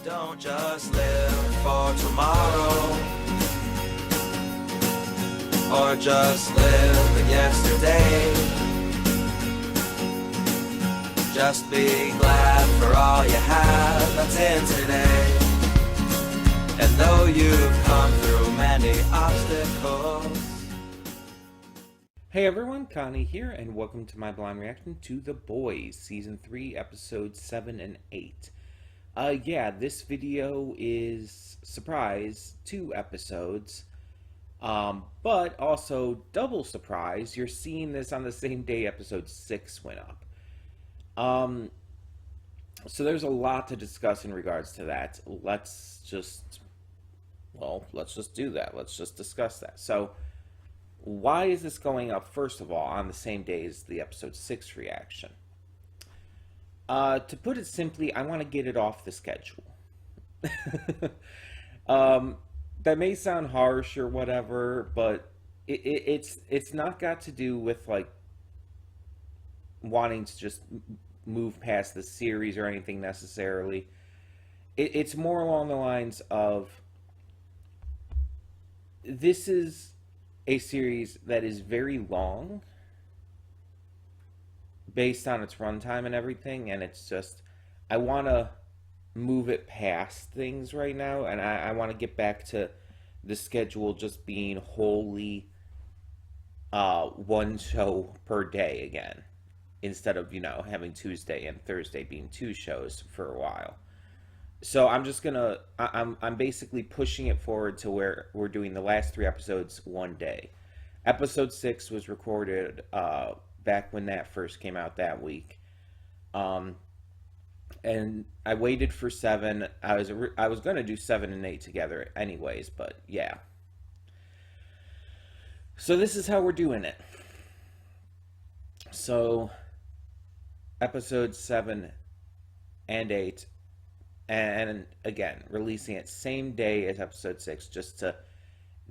Don't just live for tomorrow, or just live in yesterday. Just be glad for all you have that's in today. And though you've come through many obstacles. Hey everyone, Connie here, and welcome to my blind reaction to The Boys, Season 3, Episodes 7 and 8. This video is, surprise, 2 episodes, but also double surprise, you're seeing this on the same day Episode 6 went up. So there's a lot to discuss in regards to that. Let's just do that. Let's just discuss that. So, why is this going up, first of all, on the same day as the Episode 6 reaction? To put it simply, I want to get it off the schedule. That may sound harsh or whatever, but it's not got to do with, like, wanting to just move past the series or anything necessarily. It's more along the lines of, this is a series that is very long based on its runtime and everything, and it's just, I want to move it past things right now, and I want to get back to the schedule just being wholly one show per day again, instead of, having Tuesday and Thursday being 2 shows for a while. So I'm just gonna, I'm basically pushing it forward to where we're doing the last 3 episodes one day. Episode 6 was recorded back when that first came out that week. And I waited for 7. I was gonna do 7 and 8 together anyways, but yeah. So this is how we're doing it. So episodes 7 and 8, and again, releasing it same day as episode 6, just to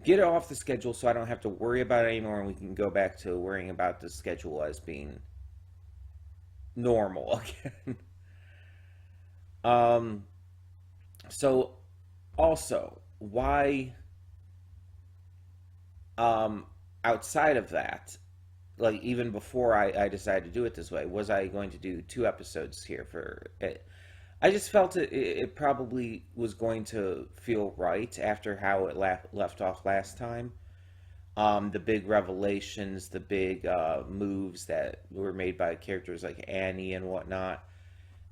get it off the schedule so I don't have to worry about it anymore, and we can go back to worrying about the schedule as being normal again. So also, why, outside of that, like, even before I decided to do it this way, was I going to do 2 episodes here for it? I just felt it probably was going to feel right after how it left off last time. The big revelations, the big moves that were made by characters like Annie and whatnot.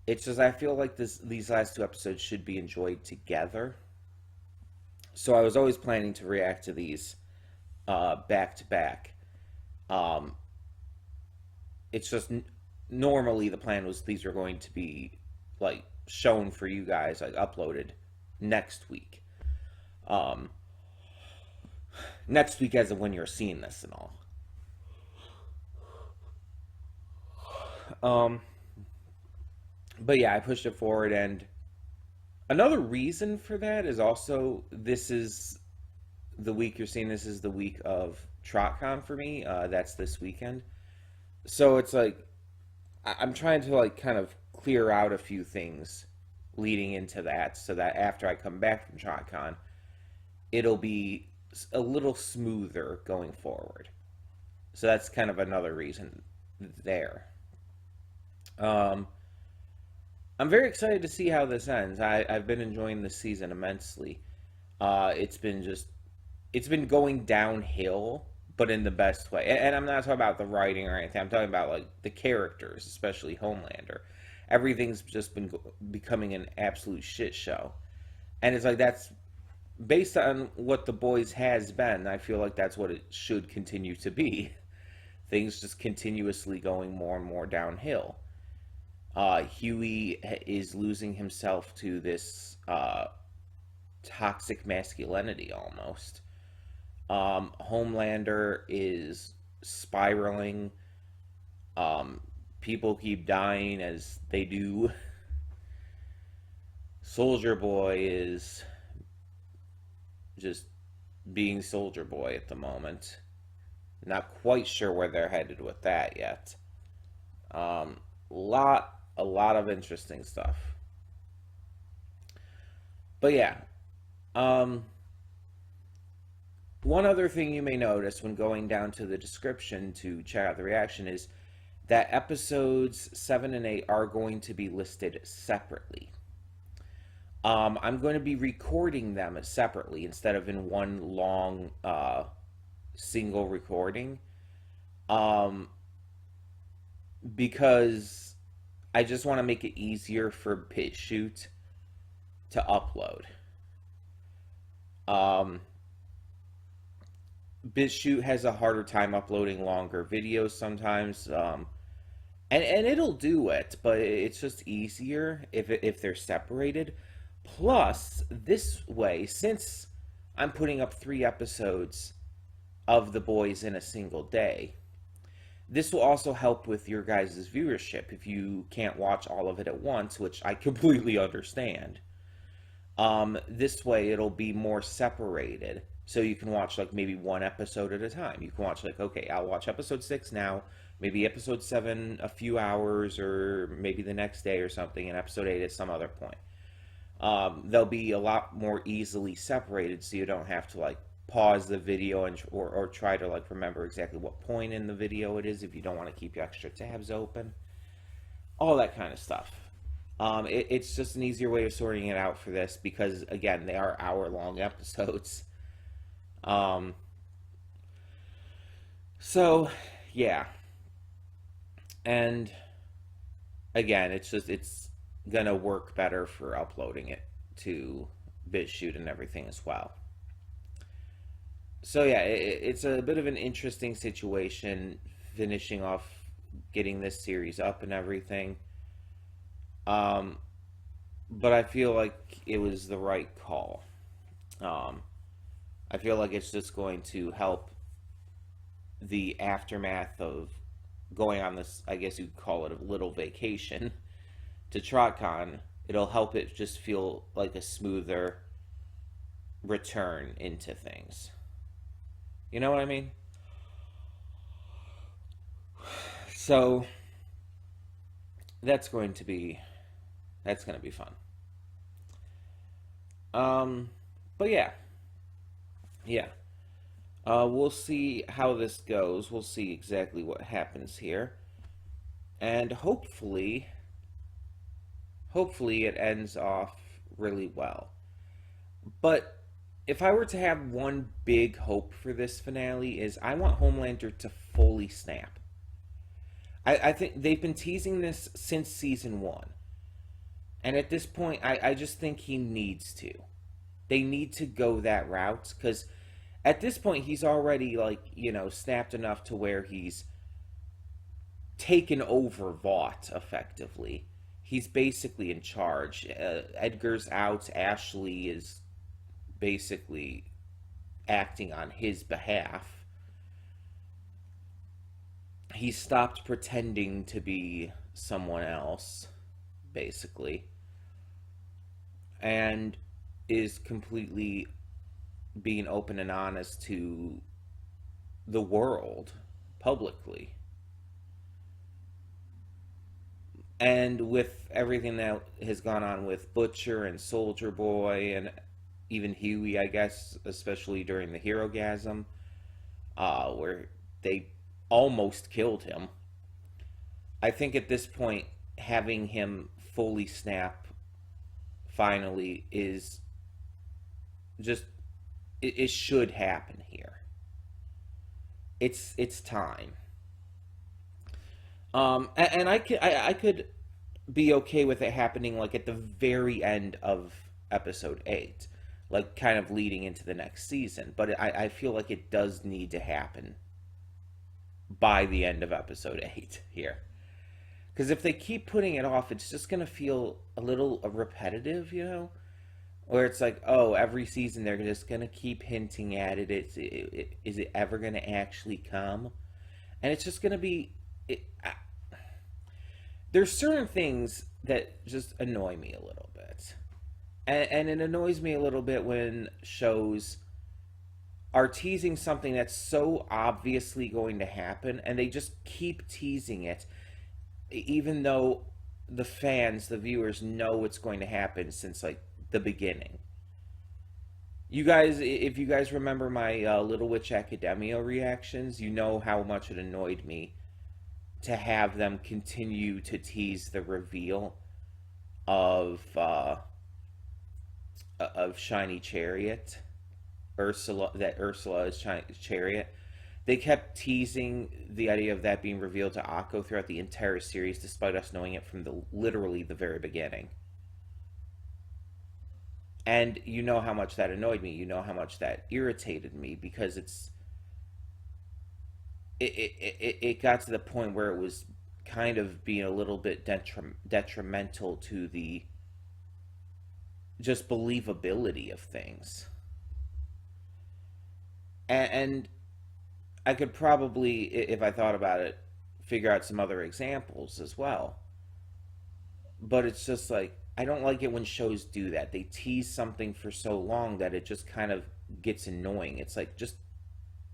It's just, I feel like these last 2 episodes should be enjoyed together. So I was always planning to react to these back to back. It's just, normally the plan was these are going to be, like, shown for you guys, like, uploaded next week. Next week as of when you're seeing this and all. But yeah, I pushed it forward, and another reason for that is also, this is the week you're seeing this is the week of TrotCon for me. That's this weekend. So it's like, I'm trying to, like, kind of clear out a few things leading into that, so that after I come back from TrotCon, it'll be a little smoother going forward. So that's kind of another reason there. I'm very excited to see how this ends. I've been enjoying this season immensely. It's been going downhill, but in the best way. And I'm not talking about the writing or anything. I'm talking about, like, the characters, especially Homelander. Everything's just been becoming an absolute shit show. And it's like, that's based on what The Boys has been. I feel like that's what it should continue to be. Things just continuously going more and more downhill. Huey is losing himself to this toxic masculinity almost. Homelander is spiraling. People keep dying as they do. Soldier Boy is just being Soldier Boy at the moment. Not quite sure where they're headed with that yet. A lot of interesting stuff. But yeah, um, one other thing you may notice when going down to the description to check out the reaction is that episodes 7 and 8 are going to be listed separately. I'm going to be recording them separately instead of in one long single recording, um, because I just want to make it easier for BitChute to upload. Um, BitChute has a harder time uploading longer videos sometimes, and it'll do it, but it's just easier if they're separated. Plus, this way, since I'm putting up 3 episodes of The Boys in a single day, this will also help with your guys' viewership if you can't watch all of it at once, which I completely understand. This way, it'll be more separated. So you can watch like maybe 1 episode at a time. You can watch like, okay, I'll watch episode 6 now, maybe episode 7 a few hours, or maybe the next day or something, and episode 8 at some other point. They'll be a lot more easily separated, so you don't have to like pause the video and or try to like remember exactly what point in the video it is if you don't want to keep your extra tabs open. All that kind of stuff. It's just an easier way of sorting it out for this because again, they are hour-long episodes. Um, so yeah, and again, it's gonna work better for uploading it to BitChute and everything as well. So yeah, it's a bit of an interesting situation finishing off getting this series up and everything. Um, but I feel like it was the right call. Um, I feel like it's just going to help the aftermath of going on this, I guess you'd call it a little vacation to TrotCon. It'll help it just feel like a smoother return into things. You know what I mean? So that's going to be fun. But yeah. We'll see how this goes. We'll see exactly what happens here, and hopefully it ends off really well. But if I were to have one big hope for this finale is I want Homelander to fully snap. I think they've been teasing this since season 1. And at this point, I just think he needs to. They need to go that route because at this point, he's already, like, snapped enough to where he's taken over Vought effectively. He's basically in charge. Edgar's out. Ashley is basically acting on his behalf. He stopped pretending to be someone else, basically, and is completely being open and honest to the world publicly. And with everything that has gone on with Butcher and Soldier Boy and even Huey, I guess, especially during the Herogasm, where they almost killed him. I think at this point, having him fully snap finally is just it should happen here. It's time. And I could be okay with it happening like at the very end of episode 8, like kind of leading into the next season. But I feel like it does need to happen by the end of episode 8 here. Because if they keep putting it off, it's just going to feel a little repetitive, Where it's like, oh, every season they're just going to keep hinting at it. Is it ever going to actually come? And it's just going to be... there's certain things that just annoy me a little bit. And it annoys me a little bit when shows are teasing something that's so obviously going to happen, and they just keep teasing it, even though the fans, the viewers, know it's going to happen since, like, the beginning. You guys, if you guys remember my Little Witch Academia reactions, you know how much it annoyed me to have them continue to tease the reveal of Shiny Chariot, Ursula, that Ursula is Shiny Chariot. They kept teasing the idea of that being revealed to Akko throughout the entire series, despite us knowing it from the literally the very beginning. And you know how much that annoyed me. You know how much that irritated me because it got to the point where it was kind of being a little bit detrimental to the just believability of things. And I could probably, if I thought about it, figure out some other examples as well. But it's just like, I don't like it when shows do that. They tease something for so long that it just kind of gets annoying. It's like, just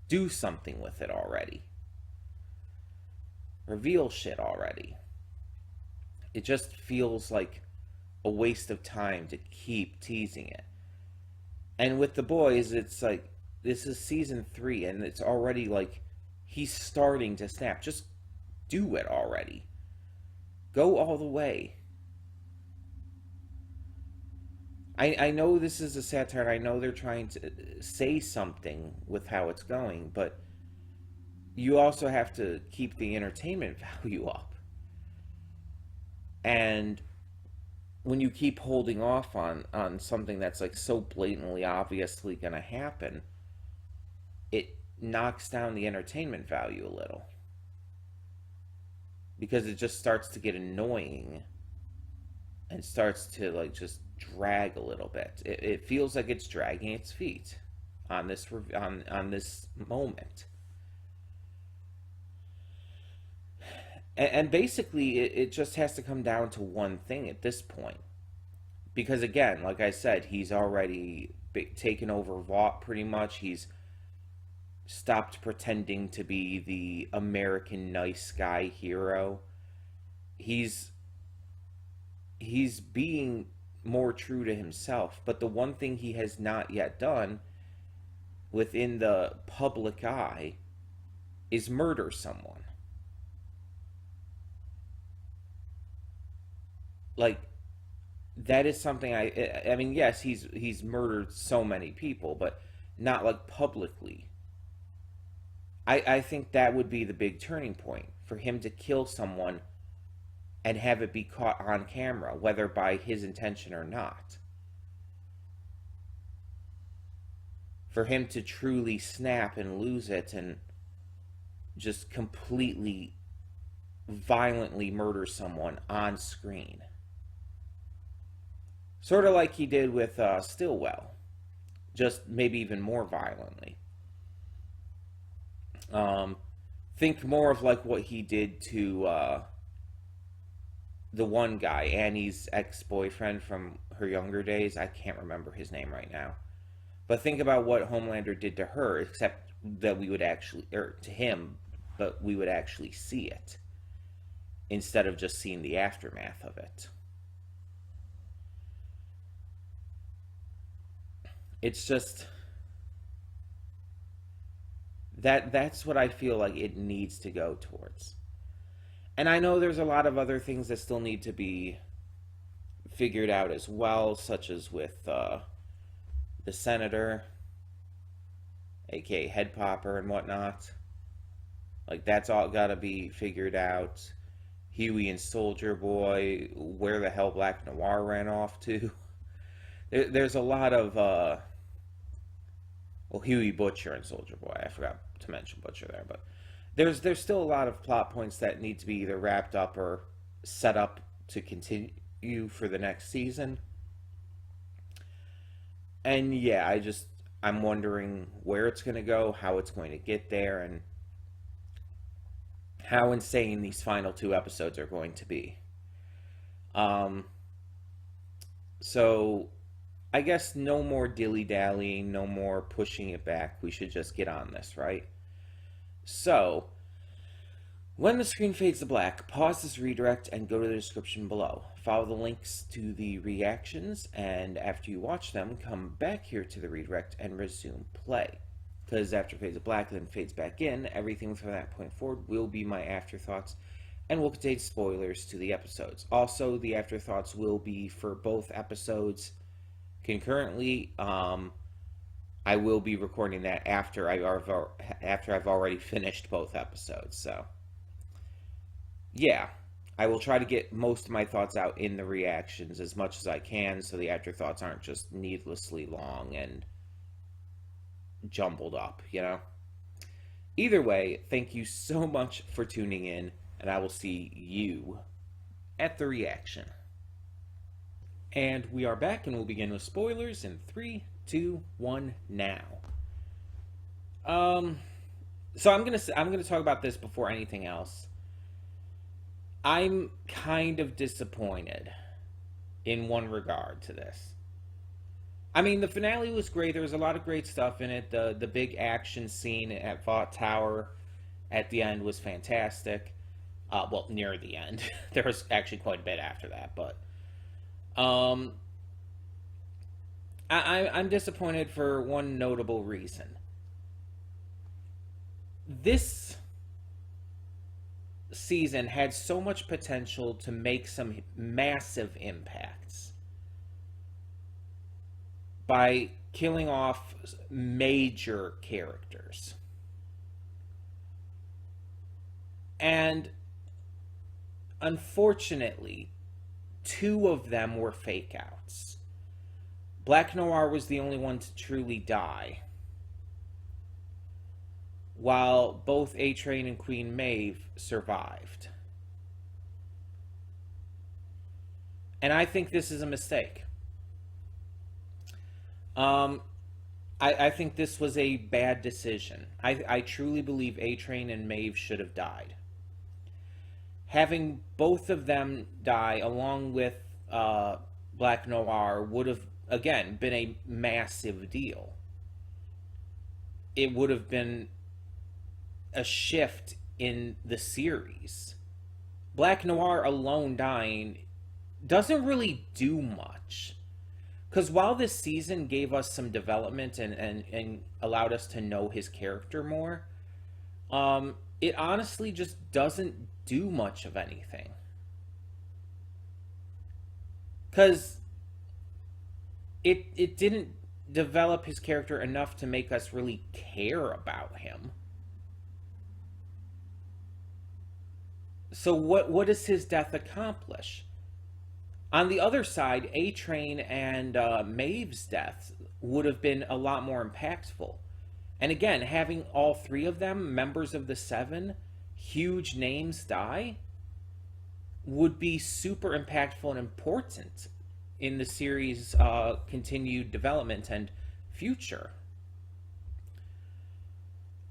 do something with it already. Reveal shit already. It just feels like a waste of time to keep teasing it. And with the boys, it's like, this is season 3, and it's already like, he's starting to snap. Just do it already. Go all the way. I know this is a satire, and I know they're trying to say something with how it's going, but you also have to keep the entertainment value up. And when you keep holding off on something that's like so blatantly obviously going to happen, it knocks down the entertainment value a little. Because it just starts to get annoying and starts to like just drag a little bit. It feels like it's dragging its feet on this moment. And basically, it just has to come down to one thing at this point. Because again, like I said, he's already taken over Vought pretty much. He's stopped pretending to be the American nice guy hero. He's being more true to himself. But the one thing he has not yet done within the public eye is murder someone. Like, that is something I mean, yes, he's murdered so many people, but not like publicly. I think that would be the big turning point for him to kill someone and have it be caught on camera, whether by his intention or not. For him to truly snap and lose it and just completely violently murder someone on screen. Sort of like he did with Stillwell, just maybe even more violently. Think more of like what he did to the one guy, Annie's ex-boyfriend from her younger days. I can't remember his name right now. But think about what Homelander did to her, except that we would actually, or to him, but we would actually see it instead of just seeing the aftermath of it. It's just that's what I feel like it needs to go towards. And I know there's a lot of other things that still need to be figured out as well, such as with the senator, aka Head Popper and whatnot. Like, that's all got to be figured out. Huey and Soldier Boy, where the hell Black Noir ran off to. There's a lot of well, Huey, Butcher, and Soldier Boy. I forgot to mention Butcher there, but there's still a lot of plot points that need to be either wrapped up or set up to continue for the next season. And yeah, I'm wondering where it's going to go, how it's going to get there, and how insane these final 2 episodes are going to be. So I guess no more dilly-dallying, no more pushing it back. We should just get on this, right? So, When the screen fades to black, pause this redirect and go to the description below. Follow the links to the reactions, and after you watch them, come back here to the redirect and resume play. Because after it fades to black and then fades back in, everything from that point forward will be my afterthoughts and will contain spoilers to the episodes. Also, the afterthoughts will be for both episodes concurrently. I will be recording that after I've already finished both episodes, so yeah, I will try to get most of my thoughts out in the reactions as much as I can so the afterthoughts aren't just needlessly long and jumbled up, you know? Either way, thank you so much for tuning in, and I will see you at the reaction. And we are back, and we'll begin with spoilers in 3, 2, 1, now. So I'm gonna talk about this before anything else. I'm kind of disappointed in one regard to this. I mean, the finale was great. There was a lot of great stuff in it. The big action scene at Vought Tower at the end was fantastic. Well, near the end. There was actually quite a bit after that, but I'm disappointed for one notable reason. This season had so much potential to make some massive impacts by killing off major characters. And unfortunately, 2 of them were fake outs. Black Noir was the only one to truly die, while both A-Train and Queen Maeve survived. And I think this is a mistake. I think this was a bad decision. I truly believe A-Train and Maeve should have died. Having both of them die along with Black Noir would have, again, been a massive deal. It would have been a shift in the series. Black Noir alone dying doesn't really do much. Because while this season gave us some development and allowed us to know his character more, it honestly just doesn't do much of anything. Because it didn't develop his character enough to make us really care about him. So what does his death accomplish? On the other side, A-Train and Maeve's deaths would have been a lot more impactful. And again, having all 3 of them, members of the 7, huge names die, would be super impactful and important in the series' continued development and future.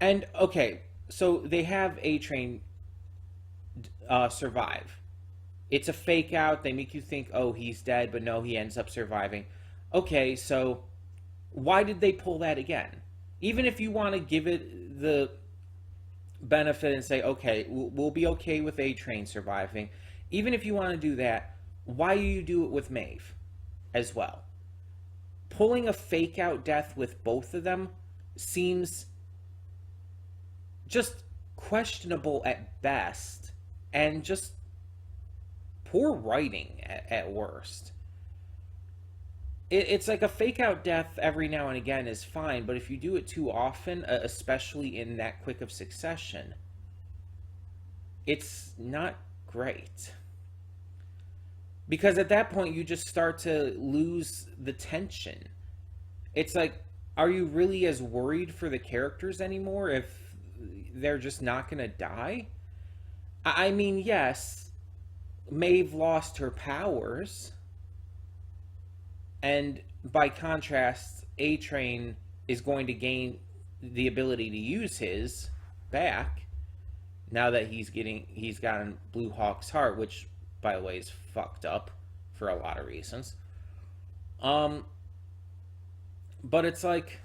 And, okay, so they have A-Train survive. It's a fake out. They make you think, oh, he's dead, but no, he ends up surviving. Okay, so why did they pull that again? Even if you want to give it the benefit and say, okay, we'll be okay with A-Train surviving. Even if you want to do that, why do you do it with Maeve as well? Pulling a fake out death with both of them seems just questionable at best and just poor writing at worst. It's like a fake out death every now and again is fine, but if you do it too often, especially in that quick of succession, it's not great. Because at that point, you just start to lose the tension. It's like, are you really as worried for the characters anymore if they're just not going to die? I mean, yes, Maeve lost her powers, and by contrast, A-Train is going to gain the ability to use his back now that he's gotten Blue Hawk's heart, which, by the way, is fucked up for a lot of reasons. But it's like,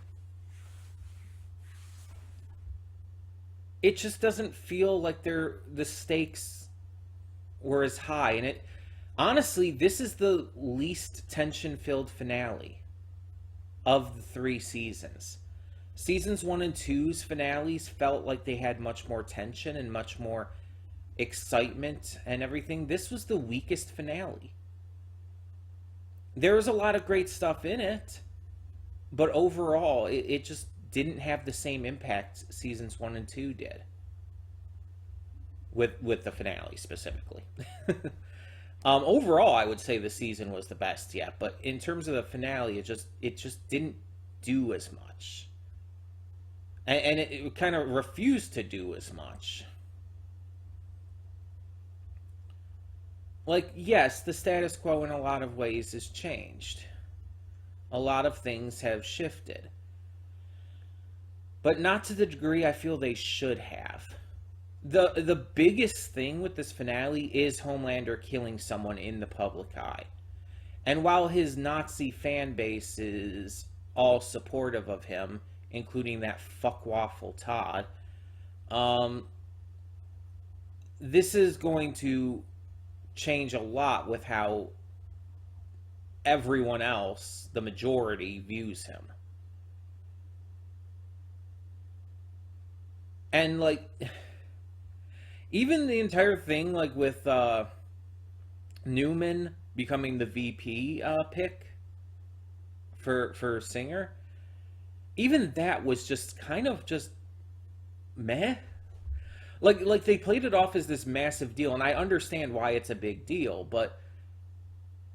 it just doesn't feel like the stakes were as high. And it honestly, this is the least tension filled finale of the three seasons. Seasons 1 and two's finales felt like they had much more tension and much more excitement and everything. This was the weakest finale. There was a lot of great stuff in it, but overall, it just didn't have the same impact seasons 1 and 2 did. With the finale specifically. Overall, I would say the season was the best yet, but in terms of the finale, it just didn't do as much, and it kind of refused to do as much. Like, yes, the status quo in a lot of ways has changed. A lot of things have shifted, but not to the degree I feel they should have. The biggest thing with this finale is Homelander killing someone in the public eye. And while his Nazi fan base is all supportive of him, including that fuckwaffle Todd, this is going to change a lot with how everyone else, the majority, views him. And, like, even the entire thing, like, with Newman becoming the VP pick for Singer, even that was just kind of just meh. Like they played it off as this massive deal, and I understand why it's a big deal, but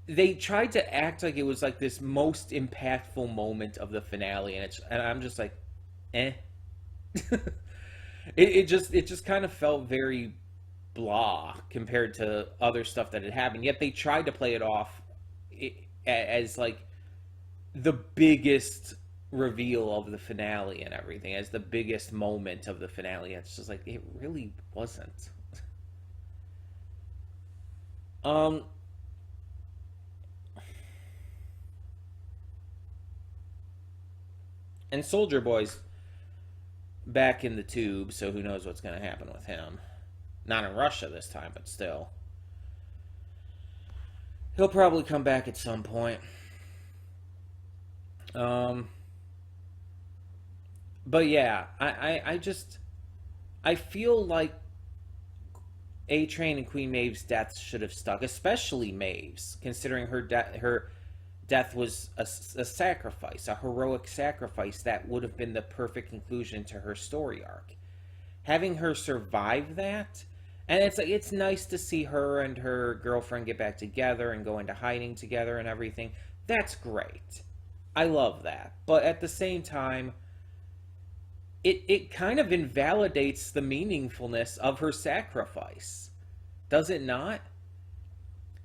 they tried to act like it was like this most impactful moment of the finale, and I'm just like, eh. it just kind of felt very blah compared to other stuff that had happened. Yet they tried to play it off as like the biggest reveal of the finale and everything, as the biggest moment of the finale. It's just like, it really wasn't. And Soldier Boy's back in the tube, so who knows what's going to happen with him. Not in Russia this time, but still. He'll probably come back at some point. But yeah, I feel like A-Train and Queen Maeve's deaths should have stuck, especially Maeve's, considering her death was a sacrifice, a heroic sacrifice that would have been the perfect conclusion to her story arc. Having her survive that, and it's nice to see her and her girlfriend get back together and go into hiding together and everything. That's great. I love that. But at the same time, it kind of invalidates the meaningfulness of her sacrifice. Does it not?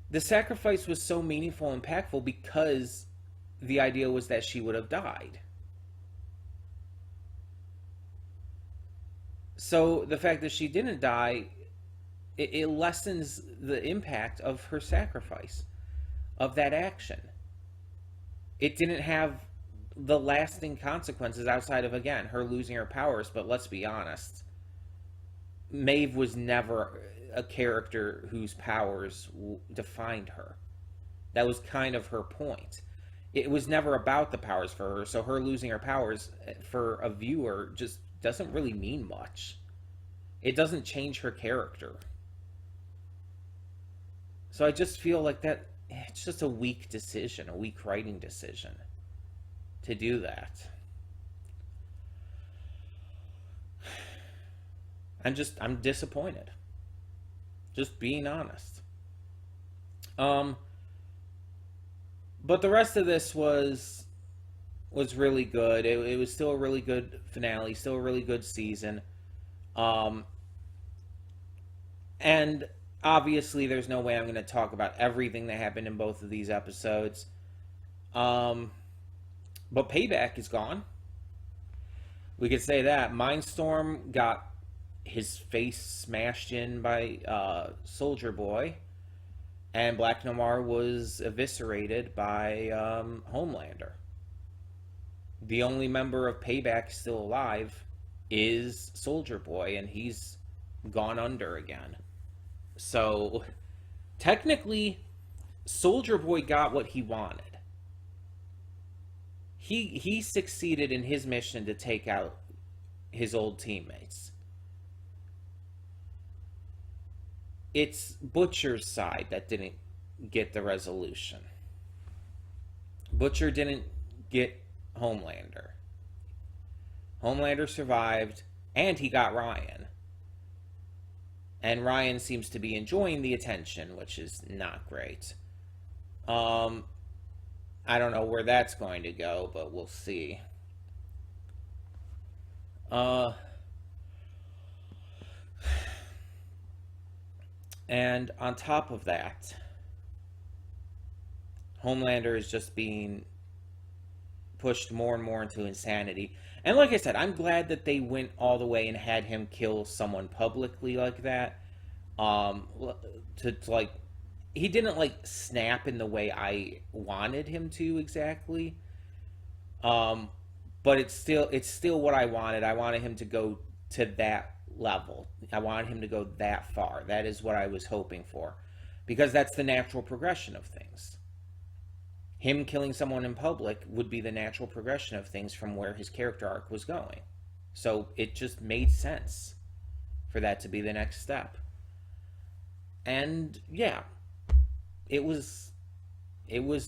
The sacrifice was so meaningful and impactful because the idea was that she would have died. So the fact that she didn't die, it lessens the impact of her sacrifice, of that action. It didn't have the lasting consequences outside of, again, her losing her powers. But let's be honest, Maeve was never a character whose powers defined her. That was kind of her point. It was never about the powers for her, so her losing her powers for a viewer just doesn't really mean much. It doesn't change her character. So I just feel like that it's just a weak decision, a weak writing decision to do that. I'm disappointed. Just being honest. But the rest of this was really good. It was still a really good finale, still a really good season. And obviously there's no way I'm going to talk about everything that happened in both of these episodes. But Payback is gone. We could say that. Mindstorm got his face smashed in by Soldier Boy, and Black Noir was eviscerated by Homelander. The only member of Payback still alive is Soldier Boy, and he's gone under again. So technically, Soldier Boy got what he wanted. He succeeded in his mission to take out his old teammates. It's Butcher's side that didn't get the resolution. Butcher didn't get Homelander. Homelander survived, and he got Ryan. And Ryan seems to be enjoying the attention, which is not great. I don't know where that's going to go, but we'll see. And on top of that, Homelander is just being pushed more and more into insanity. And like I said, I'm glad that they went all the way and had him kill someone publicly like that. To like, he didn't like snap in the way I wanted him to exactly. But it's still what I wanted. I wanted him to go to that level. I wanted him to go that far. That is what I was hoping for, because that's the natural progression of things. Him killing someone in public would be the natural progression of things from where his character arc was going. So it just made sense for that to be the next step. And yeah, it was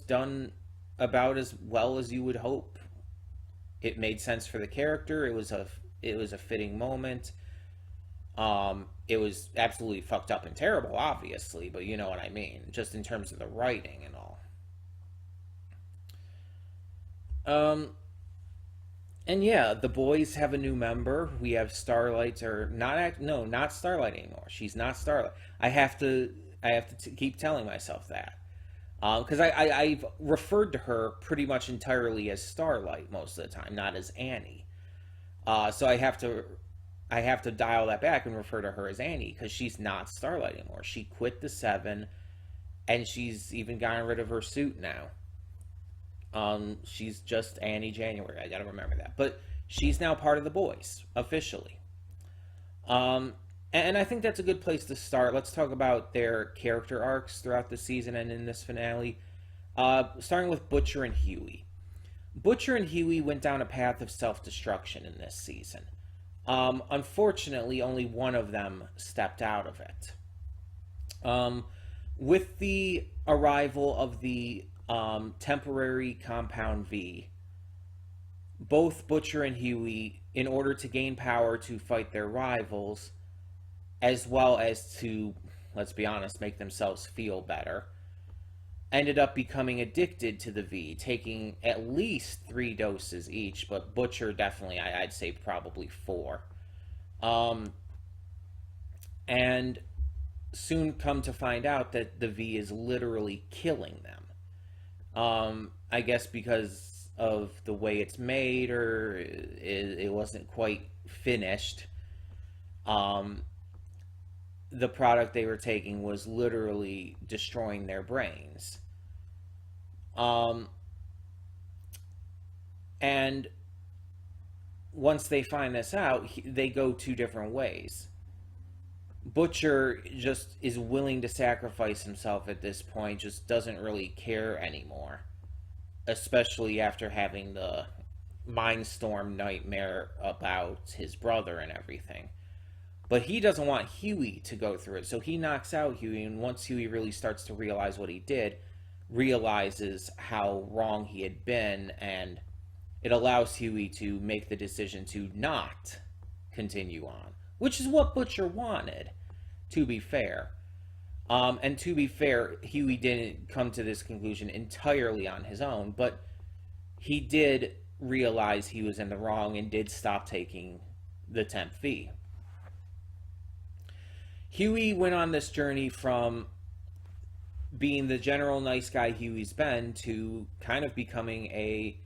done about as well as you would hope. It made sense for the character. It was a fitting moment. It was absolutely fucked up and terrible, obviously, but you know what I mean, just in terms of the writing and all. And yeah, the boys have a new member. We have Starlight, or not Starlight anymore. She's not Starlight. I have to keep telling myself that. Because I've referred to her pretty much entirely as Starlight most of the time, not as Annie. So I have to dial that back and refer to her as Annie, because she's not Starlight anymore. She quit the Seven, and she's even gotten rid of her suit now. She's just Annie January. I gotta remember that. But she's now part of the boys, officially. And I think that's a good place to start. Let's talk about their character arcs throughout the season and in this finale. Starting with Butcher and Huey. Butcher and Huey went down a path of self-destruction in this season. Unfortunately, only one of them stepped out of it. With the arrival of the temporary Compound V, both Butcher and Huey, in order to gain power to fight their rivals, as well as to, let's be honest, make themselves feel better, ended up becoming addicted to the V, taking at least 3 doses each, but Butcher definitely, I'd say probably 4. And soon come to find out that the V is literally killing them. I guess because of the way it's made, or it wasn't quite finished. The product they were taking was literally destroying their brains. And once they find this out, they go 2 different ways. Butcher just is willing to sacrifice himself at this point, just doesn't really care anymore. Especially after having the Mindstorm nightmare about his brother and everything. But he doesn't want Huey to go through it, so he knocks out Huey, and once Huey really starts to realize what he did, realizes how wrong he had been, and it allows Huey to make the decision to not continue on. Which is what Butcher wanted, to be fair. And to be fair, Huey didn't come to this conclusion entirely on his own, but he did realize he was in the wrong and did stop taking the Temp V. Huey went on this journey from being the general nice guy Huey's been to kind of becoming a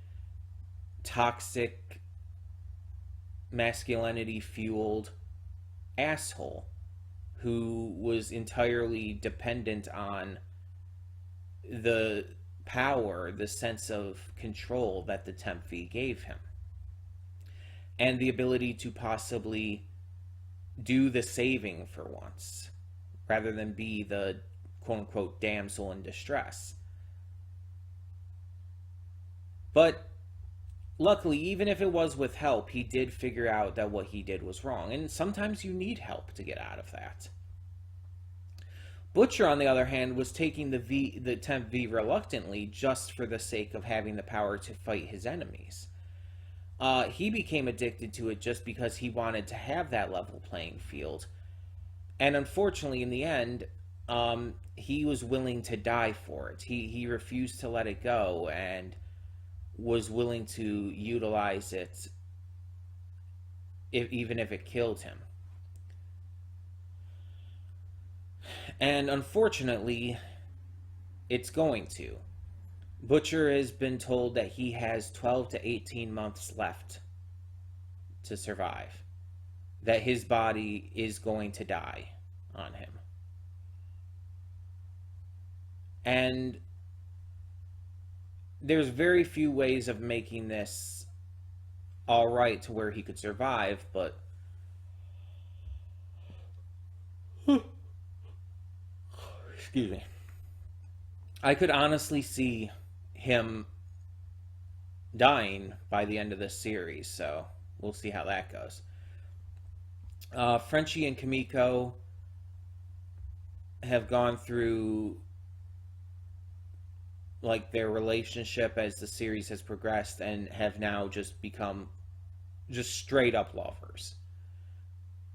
toxic, masculinity-fueled asshole who was entirely dependent on the power, the sense of control that the Temp V gave him. and the ability to possibly do the saving for once rather than be the quote unquote damsel in distress. But luckily, even if it was with help, he did figure out that what he did was wrong. And sometimes you need help to get out of that. Butcher, on the other hand, was taking the temp V reluctantly just for the sake of having the power to fight his enemies. He became addicted to it just because he wanted to have that level playing field. And unfortunately, in the end, he was willing to die for it. He refused to let it go and was willing to utilize it even if it killed him. And unfortunately, it's going to. Butcher has been told that he has 12 to 18 months left to survive. That his body is going to die on him. And there's very few ways of making this all right to where he could survive, but excuse me. I could honestly see him dying by the end of this series, so we'll see how that goes. Frenchie and Kimiko have gone through like their relationship as the series has progressed and have now just become just straight up lovers.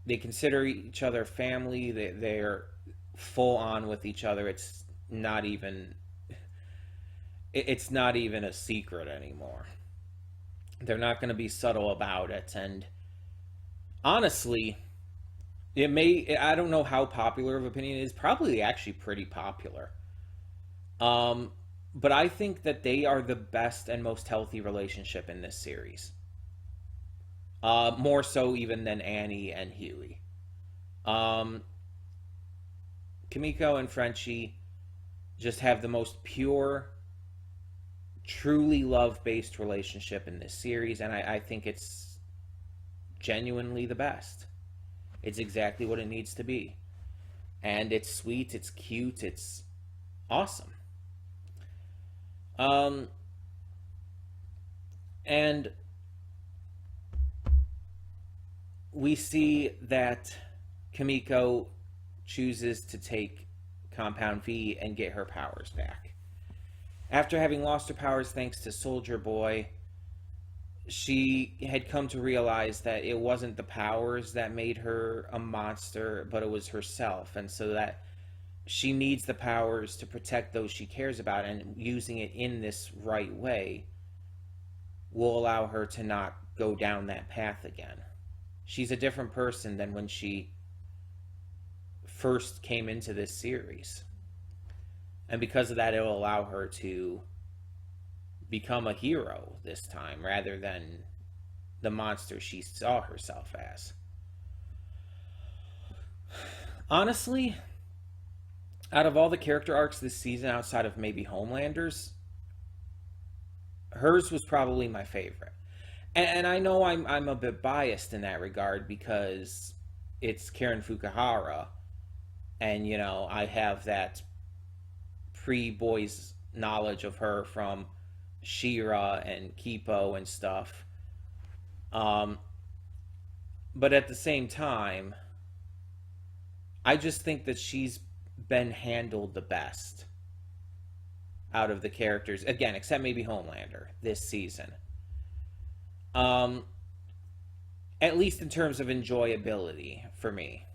They consider each other family. They're full on with each other. It's not even a secret anymore. They're not going to be subtle about it. And honestly, I don't know how popular of opinion it is, probably actually pretty popular. But I think that they are the best and most healthy relationship in this series. More so even than Annie and Huey. Kimiko and Frenchie just have the most pure, truly love-based relationship in this series, and I think it's genuinely the best. It's exactly what it needs to be. And it's sweet, it's cute, it's awesome. And we see that Kimiko chooses to take Compound V and get her powers back. After having lost her powers thanks to Soldier Boy, she had come to realize that it wasn't the powers that made her a monster, but it was herself. And so that she needs the powers to protect those she cares about, and using it in this right way will allow her to not go down that path again. She's a different person than when she first came into this series. And because of that, it will allow her to become a hero this time rather than the monster she saw herself as. Honestly, out of all the character arcs this season, outside of maybe Homelander's, hers was probably my favorite. And I know I'm a bit biased in that regard because it's Karen Fukuhara, and you know I have that pre-boys knowledge of her from She-Ra and Kipo and stuff. But at the same time, I just think that she's been handled the best out of the characters, again, except maybe Homelander this season. At least in terms of enjoyability for me.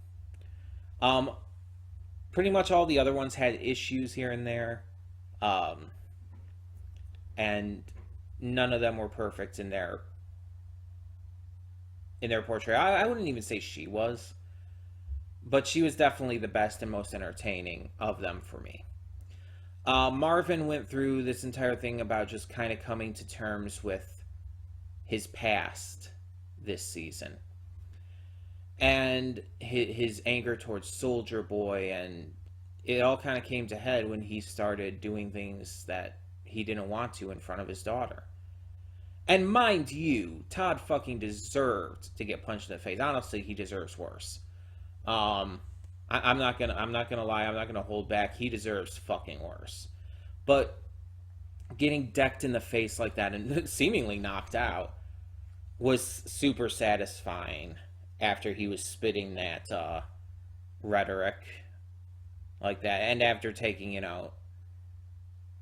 Pretty much all the other ones had issues here and there. And none of them were perfect in their portrayal. I wouldn't even say she was, but she was definitely the best and most entertaining of them for me. Marvin went through this entire thing about just kind of coming to terms with his past this season. And his anger towards Soldier Boy, and it all kind of came to head when he started doing things that he didn't want to in front of his daughter. And mind you, Todd fucking deserved to get punched in the face. Honestly, he deserves worse. I'm not gonna lie. I'm not gonna hold back. He deserves fucking worse. But getting decked in the face like that and seemingly knocked out was super satisfying after he was spitting that rhetoric like that, and after taking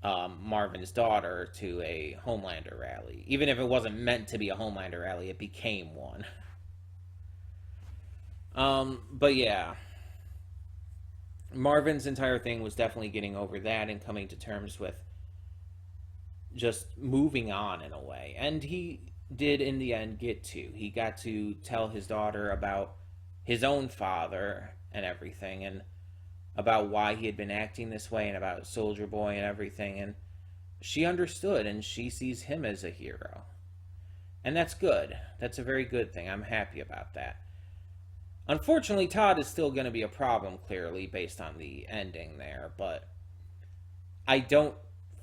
Marvin's daughter to a Homelander rally. Even if it wasn't meant to be a Homelander rally, it became one. But yeah, Marvin's entire thing was definitely getting over that and coming to terms with just moving on in a way. And he did in the end get to. He got to tell his daughter about his own father and everything, and about why he had been acting this way, and about Soldier Boy and everything. And she understood, and she sees him as a hero. And that's good. That's a very good thing. I'm happy about that. Unfortunately, Todd is still going to be a problem, clearly, based on the ending there, but I don't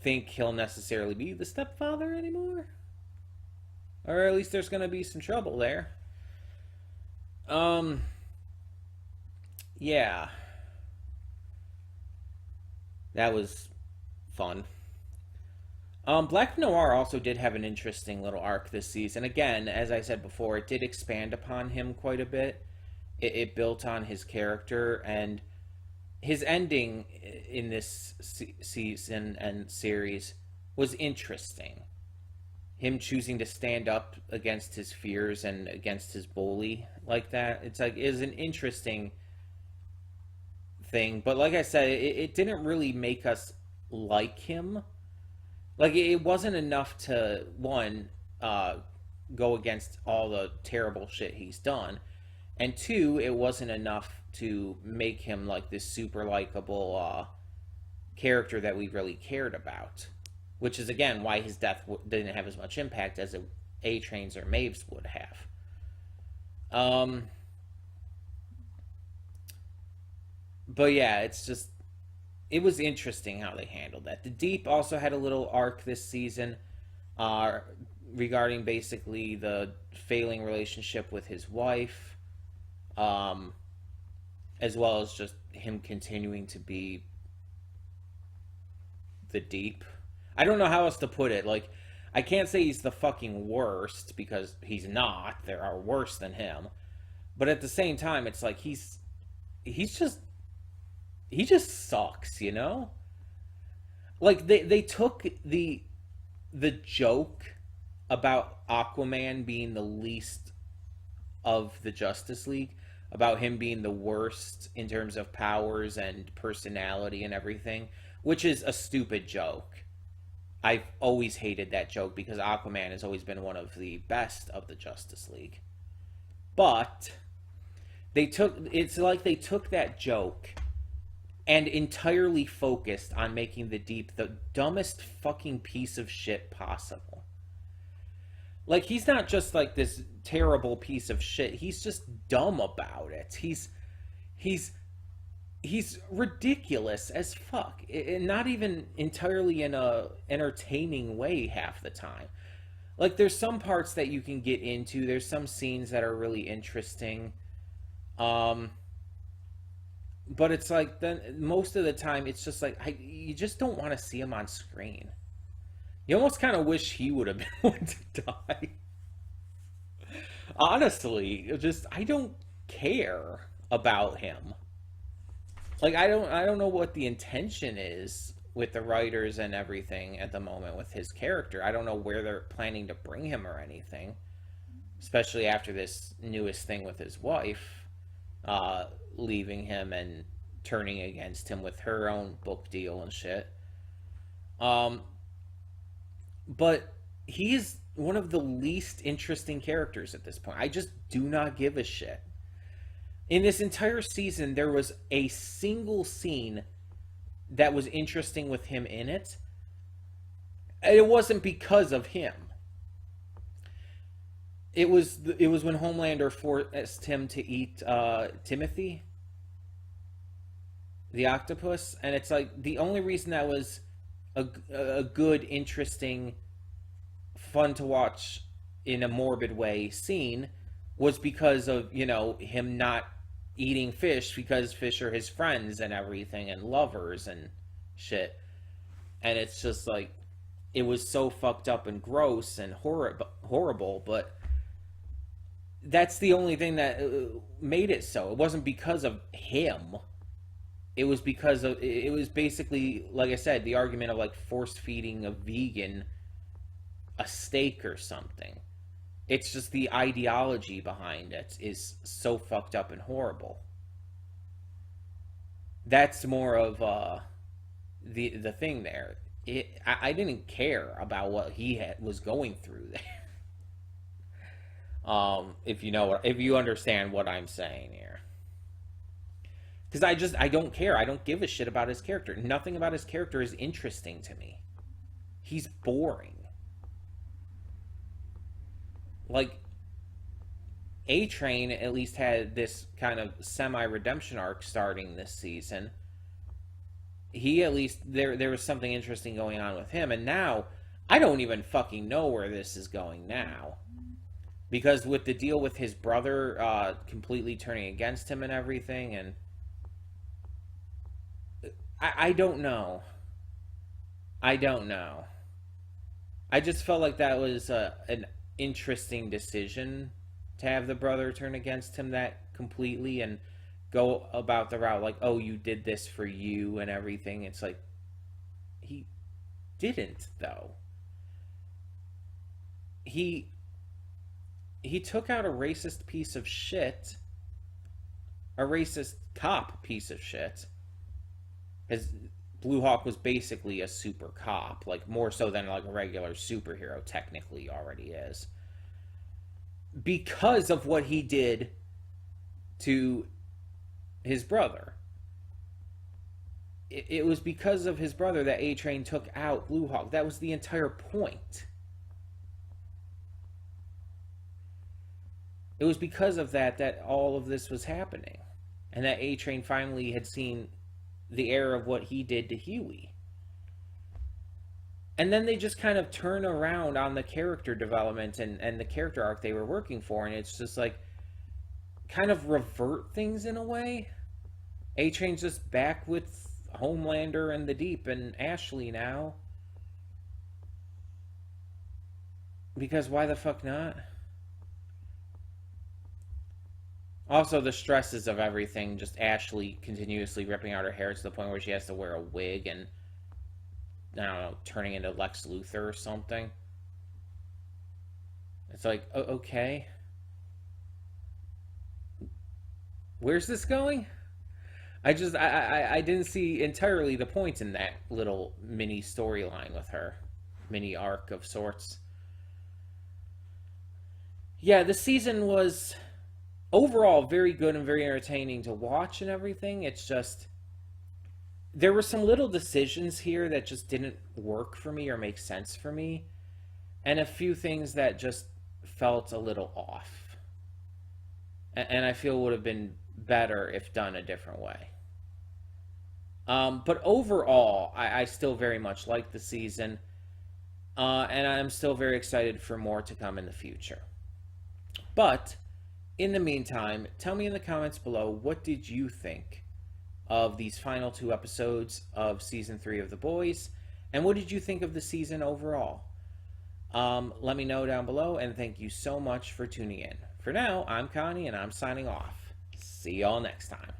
think he'll necessarily be the stepfather anymore. Or at least there's going to be some trouble there. Yeah. That was fun. Black Noir also did have an interesting little arc this season. Again, as I said before, it did expand upon him quite a bit. It built on his character, and his ending in this season and series was interesting. Him choosing to stand up against his fears and against his bully like that. It's like, is an interesting thing. But like I said, it didn't really make us like him. Like, it wasn't enough to, one, go against all the terrible shit he's done. And two, it wasn't enough to make him like this super likable character that we really cared about. Which is, again, why his death didn't have as much impact as A-Train's or Maeve's would have. But yeah, it's just, it was interesting how they handled that. The Deep also had a little arc this season regarding basically the failing relationship with his wife, as well as just him continuing to be the Deep. I don't know how else to put it. Like, I can't say he's the fucking worst, because he's not. There are worse than him. But at the same time, it's like he just sucks, you know? Like, they took the joke about Aquaman being the least of the Justice League, about him being the worst in terms of powers and personality and everything, which is a stupid joke. I've always hated that joke because Aquaman has always been one of the best of the Justice League. But it's like they took that joke and entirely focused on making the Deep the dumbest fucking piece of shit possible. Like, he's not just like this terrible piece of shit. He's just dumb about it. He's ridiculous as fuck. Not even entirely in a entertaining way half the time. Like, there's some parts that you can get into. There's some scenes that are really interesting. But it's like, then most of the time it's just like, you just don't want to see him on screen. You almost kind of wish he would have been one to die. Honestly, I don't care about him. Like, I don't know what the intention is with the writers and everything at the moment with his character. I don't know where they're planning to bring him or anything, especially after this newest thing with his wife leaving him and turning against him with her own book deal and shit. But he is one of the least interesting characters at this point. I just do not give a shit. In this entire season, there was a single scene that was interesting with him in it. And it wasn't because of him. It was when Homelander forced him to eat Timothy, the octopus, and it's like the only reason that was a good, interesting fun to watch in a morbid way scene was because of, him not eating fish because fish are his friends and everything and lovers and shit. And it's just like, it was so fucked up and gross and horrible, but that's the only thing that made it so. It wasn't because of him. It was basically, like I said, the argument of like force feeding a vegan a steak or something. It's just the ideology behind it is so fucked up and horrible. That's more of the thing there. I didn't care about what he was going through there. If you understand what I'm saying here. Because I don't care. I don't give a shit about his character. Nothing about his character is interesting to me. He's boring. Like, A-Train at least had this kind of semi-redemption arc starting this season. He at least, there was something interesting going on with him. And now, I don't even fucking know where this is going now. Because with the deal with his brother completely turning against him and everything, and I don't know. I don't know. I just felt like that was an interesting decision to have the brother turn against him that completely and go about the route like, oh, you did this for you and everything. It's like, he didn't, though. He took out a racist piece of shit, a racist cop piece of shit, because Blue Hawk was basically a super cop, like more so than like a regular superhero technically already is, because of what he did to his brother. It was because of his brother that A-Train took out Blue Hawk. That was the entire point. It was because of that all of this was happening, and that A-Train finally had seen the error of what he did to Huey. And then they just kind of turn around on the character development and the character arc they were working for, and it's just like kind of revert things in a way. A-Train's just back with Homelander and the Deep and Ashley now. Because why the fuck not? Also, the stresses of everything, just Ashley continuously ripping out her hair to the point where she has to wear a wig and, I don't know, turning into Lex Luthor or something. It's like, okay. Where's this going? I didn't see entirely the point in that little mini storyline with her. Mini arc of sorts. Yeah, the season was overall very good and very entertaining to watch and everything. It's just, there were some little decisions here that just didn't work for me or make sense for me, and a few things that just felt a little off, and I feel would have been better if done a different way. But overall, I still very much like the season, and I'm still very excited for more to come in the future. But in the meantime, tell me in the comments below, what did you think of these final 2 episodes of Season 3 of The Boys? And what did you think of the season overall? Let me know down below, and thank you so much for tuning in. For now, I'm Connie, and I'm signing off. See y'all next time.